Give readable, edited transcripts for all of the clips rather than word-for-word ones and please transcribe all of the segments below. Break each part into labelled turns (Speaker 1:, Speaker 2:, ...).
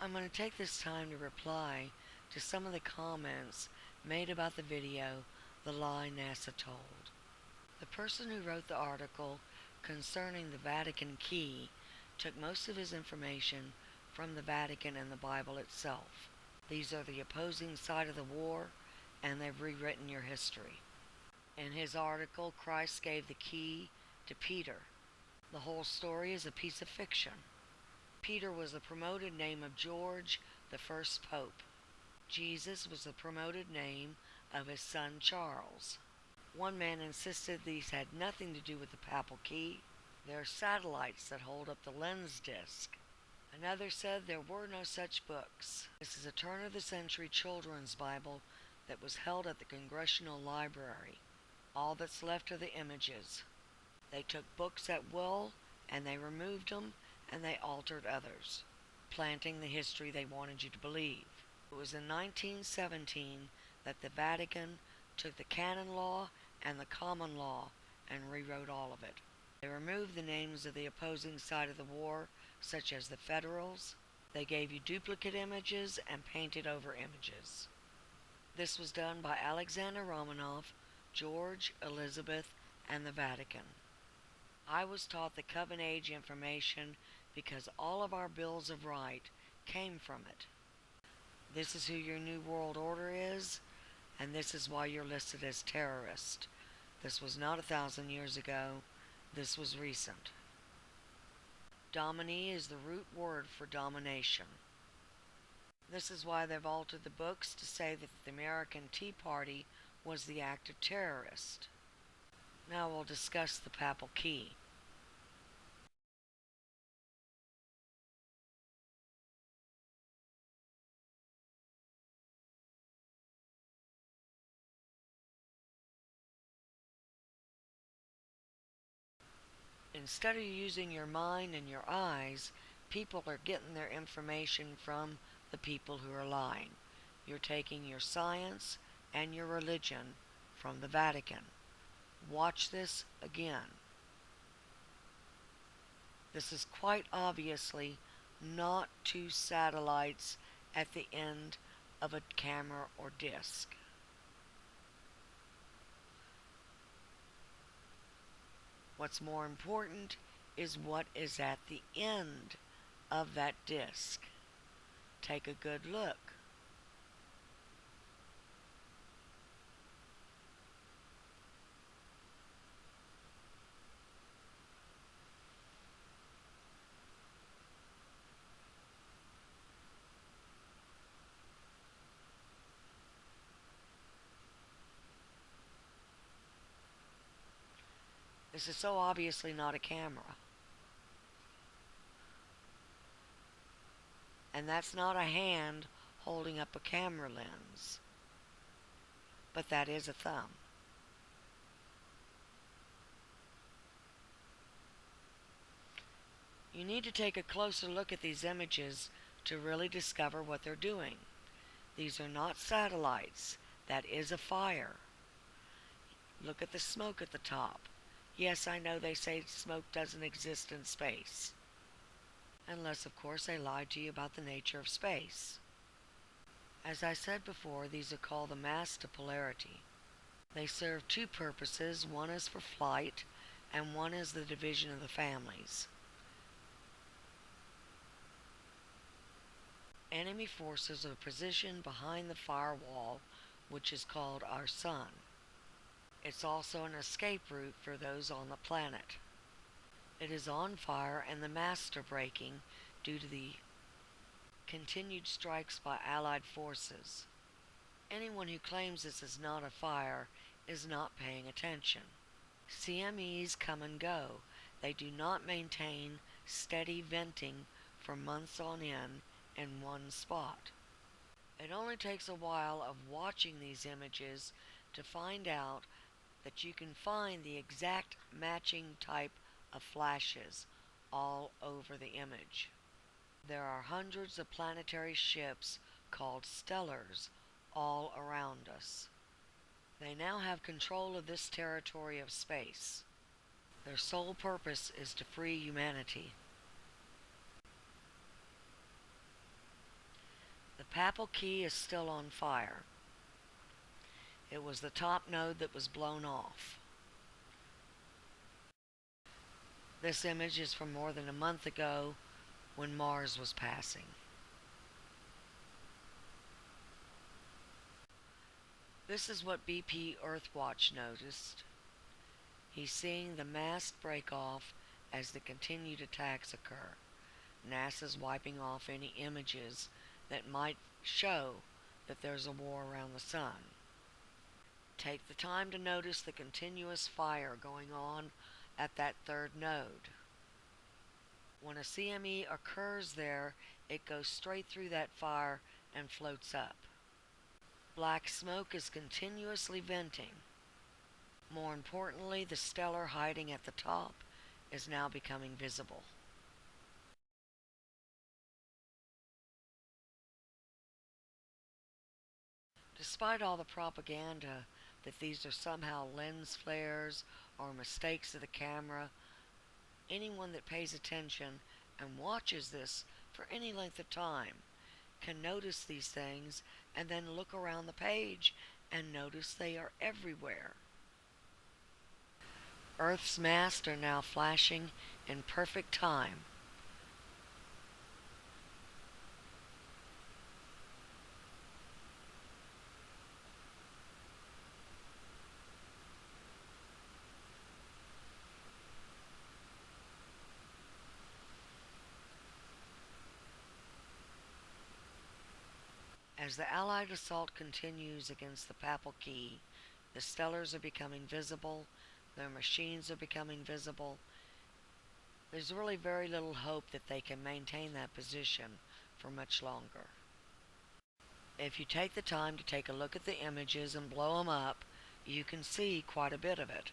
Speaker 1: I'm going to take this time to reply to some of the comments made about the video, The Lie NASA Told. The person who wrote the article concerning the Vatican Key took most of his information from the Vatican and the Bible itself. These are the opposing side of the war, and they've rewritten your history. In his article, Christ gave the key to Peter. The whole story is a piece of fiction. Peter was the promoted name of George, the first pope. Jesus was the promoted name of his son Charles. One man insisted these had nothing to do with the Papal Key. They're satellites that hold up the lens disc. Another said there were no such books. This is a turn-of-the-century children's Bible that was held at the Congressional Library. All that's left are the images. They took books at will, and they removed them, and they altered others, planting the history they wanted you to believe. It was in 1917 that the Vatican took the canon law and the common law and rewrote all of it. They removed the names of the opposing side of the war, such as the Federals. They gave you duplicate images and painted over images. This was done by Alexander Romanov, George, Elizabeth, and the Vatican. I was taught the Coven Age information because all of our bills of right came from it. This is who your New World Order is, and this is why you're listed as terrorist. This was not 1,000 years ago. This was recent. Dominee is the root word for domination. This is why they've altered the books to say that the American Tea Party was the active terrorist. Now we'll discuss the Papal Key. Instead of using your mind and your eyes, people are getting their information from the people who are lying. You're taking your science and your religion from the Vatican. Watch this again. This is quite obviously not two satellites at the end of a camera or disc. What's more important is what is at the end of that disc. Take a good look. This is so obviously not a camera. And that's not a hand holding up a camera lens. But that is a thumb. You need to take a closer look at these images to really discover what they're doing. These are not satellites. That is a fire. Look at the smoke at the top. Yes, I know they say smoke doesn't exist in space. Unless, of course, they lied to you about the nature of space. As I said before, these are called the mass to polarity. They serve two purposes. One is for flight, and one is the division of the families. Enemy forces are positioned behind the firewall, which is called our sun. It's also an escape route for those on the planet. It is on fire and the masts are breaking due to the continued strikes by Allied forces. Anyone who claims this is not a fire is not paying attention. CMEs come and go. They do not maintain steady venting for months on end in one spot. It only takes a while of watching these images to find out that you can find the exact matching type of flashes all over the image. There are hundreds of planetary ships called stellars all around us. They now have control of this territory of space. Their sole purpose is to free humanity. Papal Key is still on fire. It was the top node that was blown off. This image is from more than a month ago when Mars was passing. This is what BP Earthwatch noticed. He's seeing the mast break off as the continued attacks occur. NASA's wiping off any images that might show that there's a war around the sun. Take the time to notice the continuous fire going on at that third node. When a CME occurs there, it goes straight through that fire and floats up. Black smoke is continuously venting. More importantly, the stellar hiding at the top is now becoming visible. Despite all the propaganda that these are somehow lens flares or mistakes of the camera, anyone that pays attention and watches this for any length of time can notice these things and then look around the page and notice they are everywhere. Earth's masts are now flashing in perfect time. As the Allied assault continues against the Papal Key, the stellars are becoming visible, their machines are becoming visible. There's really very little hope that they can maintain that position for much longer. If you take the time to take a look at the images and blow them up, you can see quite a bit of it.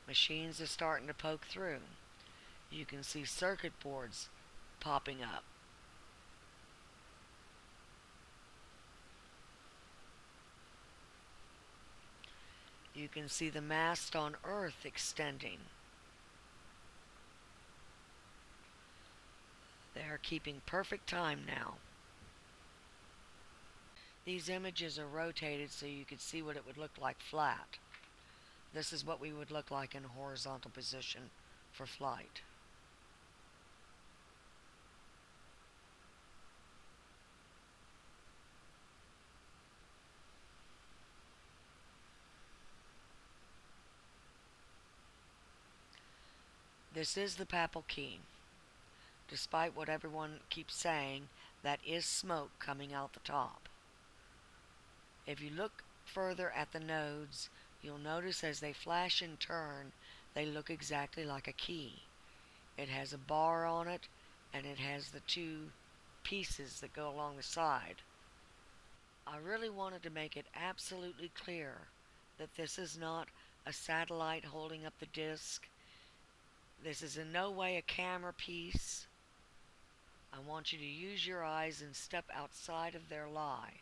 Speaker 1: Machines are starting to poke through. You can see circuit boards popping up. You can see the mast on Earth extending. They are keeping perfect time now. These images are rotated so you can see what it would look like flat. This is what we would look like in a horizontal position for flight. This is the Papal Key. Despite what everyone keeps saying, that is smoke coming out the top. If you look further at the nodes, you'll notice as they flash and turn, they look exactly like a key. It has a bar on it, and it has the two pieces that go along the side. I really wanted to make it absolutely clear that this is not a satellite holding up the disc. This is in no way a camera piece. I want you to use your eyes and step outside of their lie.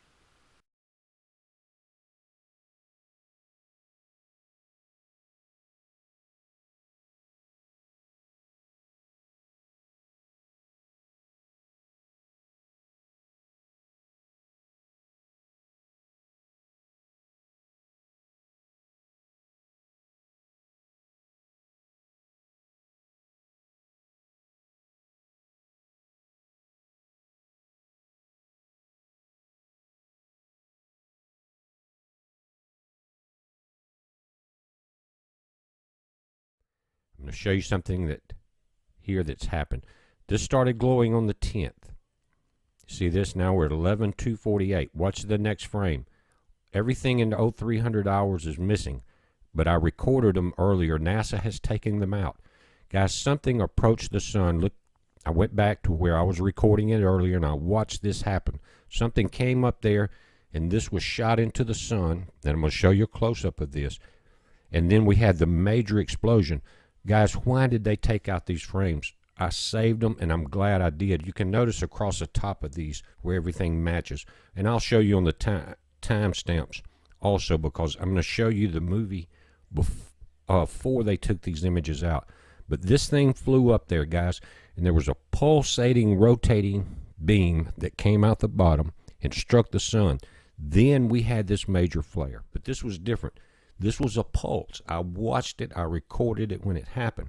Speaker 2: I'm going to show you something that's happened. This started glowing on the 10th. See this? Now we're at 11:248. Watch the next frame. Everything in the 0300 hours is missing, but I recorded them earlier. NASA has taken them out. Guys, something approached the sun. Look, I went back to where I was recording it earlier, and I watched this happen. Something came up there, and this was shot into the sun. And I'm going to show you a close-up of this. And then we had the major explosion. Guys, why did they take out these frames? I saved them, and I'm glad I did. You can notice across the top of these where everything matches. And I'll show you on the time stamps also, because I'm going to show you the movie before they took these images out. But this thing flew up there, guys, and there was a pulsating, rotating beam that came out the bottom and struck the sun. Then we had this major flare. But this was different. This was a pulse. I watched it. I recorded it when it happened.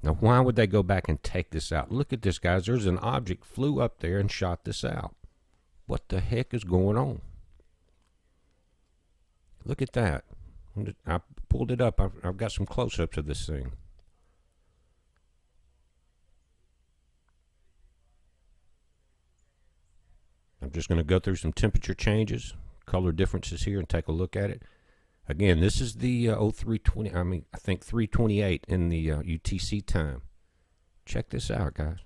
Speaker 2: Now, why would they go back and take this out? Look at this, guys. There's an object flew up there and shot this out. What the heck is going on? Look at that. I pulled it up. I've got some close-ups of this thing. I'm just going to go through some temperature changes, color differences here, and take a look at it. Again, this is the 0320. I think 328 in the UTC time. Check this out, guys.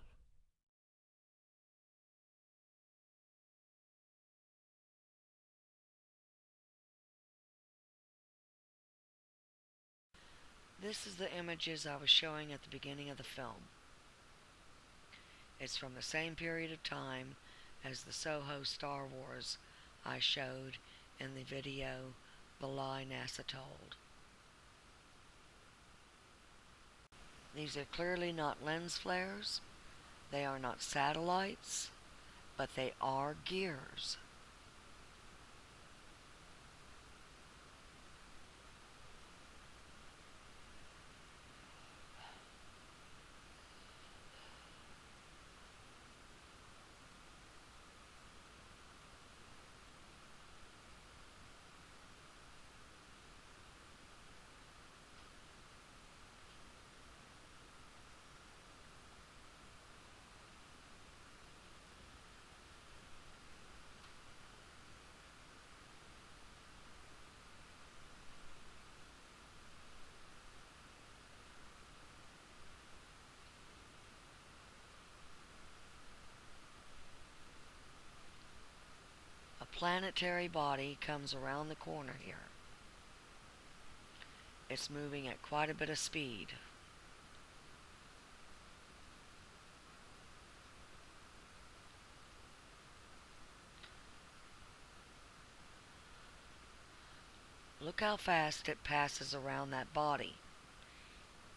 Speaker 1: This is the images I was showing at the beginning of the film. It's from the same period of time as the Soho Star Wars I showed in the video The Lie NASA Told. These are clearly not lens flares, they are not satellites, but they are gears. A planetary body comes around the corner here. It's moving at quite a bit of speed. Look how fast it passes around that body.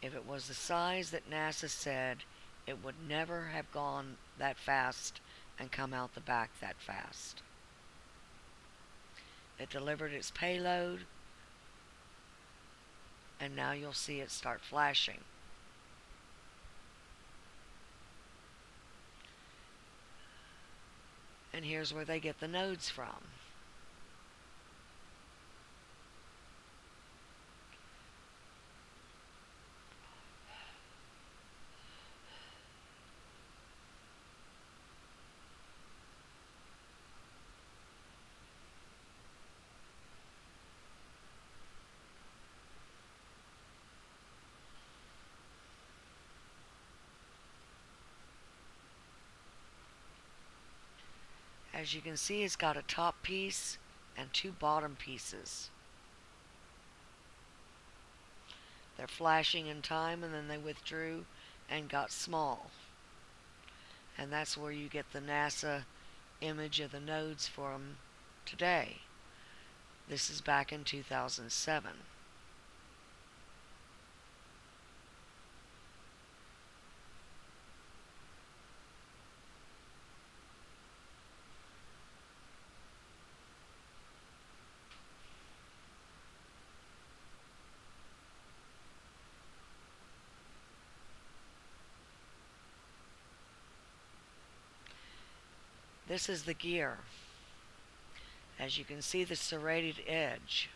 Speaker 1: If it was the size that NASA said, it would never have gone that fast and come out the back that fast. It delivered its payload, and now you'll see it start flashing. And here's where they get the nodes from. As you can see, it's got a top piece and two bottom pieces. They're flashing in time, and then they withdrew and got small. And that's where you get the NASA image of the nodes from today. This is back in 2007. This is the gear. As you can see the serrated edge.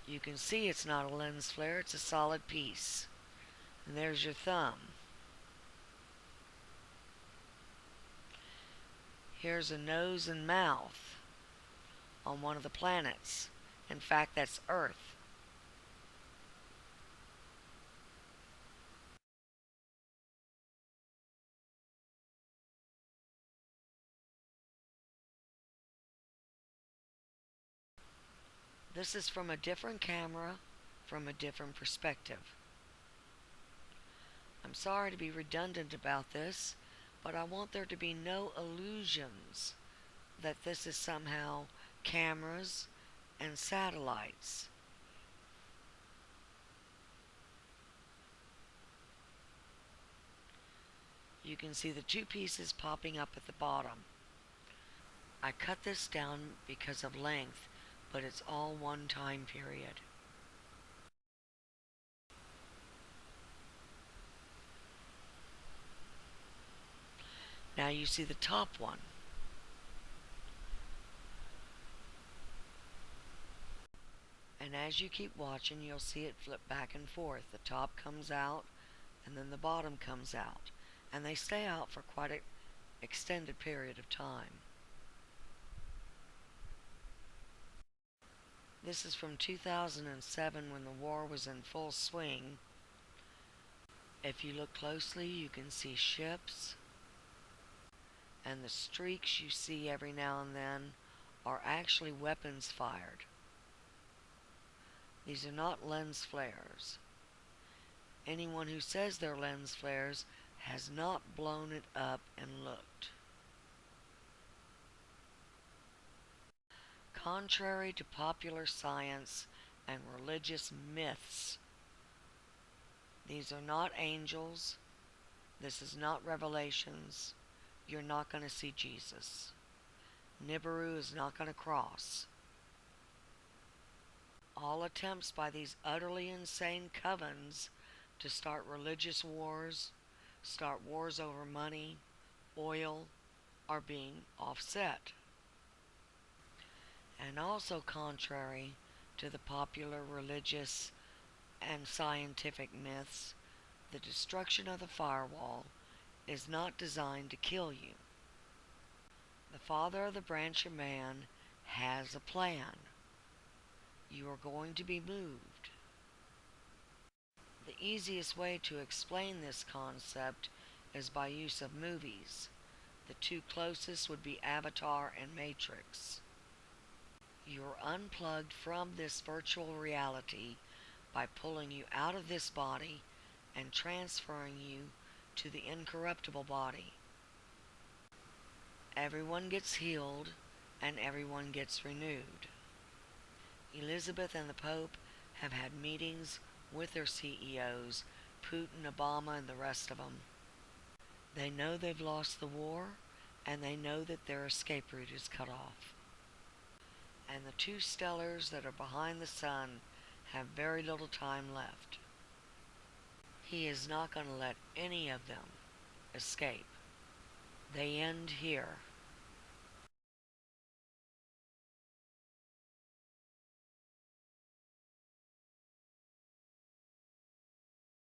Speaker 1: You can see it's not a lens flare, it's a solid piece. And there's your thumb. Here's a nose and mouth on one of the planets. In fact, that's Earth. This is from a different camera, from a different perspective. I'm sorry to be redundant about this, but I want there to be no illusions that this is somehow cameras and satellites. You can see the two pieces popping up at the bottom. I cut this down because of length, but it's all one time period. Now you see the top one. And as you keep watching, you'll see it flip back and forth. The top comes out, and then the bottom comes out. And they stay out for quite an extended period of time. This is from 2007 when the war was in full swing. If you look closely, you can see ships, and the streaks you see every now and then are actually weapons fired. These are not lens flares. Anyone who says they're lens flares has not blown it up and looked. Contrary to popular science and religious myths, these are not angels. This is not Revelations. You're not going to see Jesus. Nibiru is not going to cross. All attempts by these utterly insane covens to start religious wars, start wars over money, oil, are being offset. And also contrary to the popular religious and scientific myths, the destruction of the firewall is not designed to kill you. The Father of the Branch of Man has a plan. You are going to be moved. The easiest way to explain this concept is by use of movies. The two closest would be Avatar and Matrix. You're unplugged from this virtual reality by pulling you out of this body and transferring you to the incorruptible body. Everyone gets healed and everyone gets renewed. Elizabeth and the Pope have had meetings with their CEOs, Putin, Obama, and the rest of them. They know they've lost the war, and they know that their escape route is cut off. And the two stellars that are behind the sun have very little time left. He is not going to let any of them escape. They end here.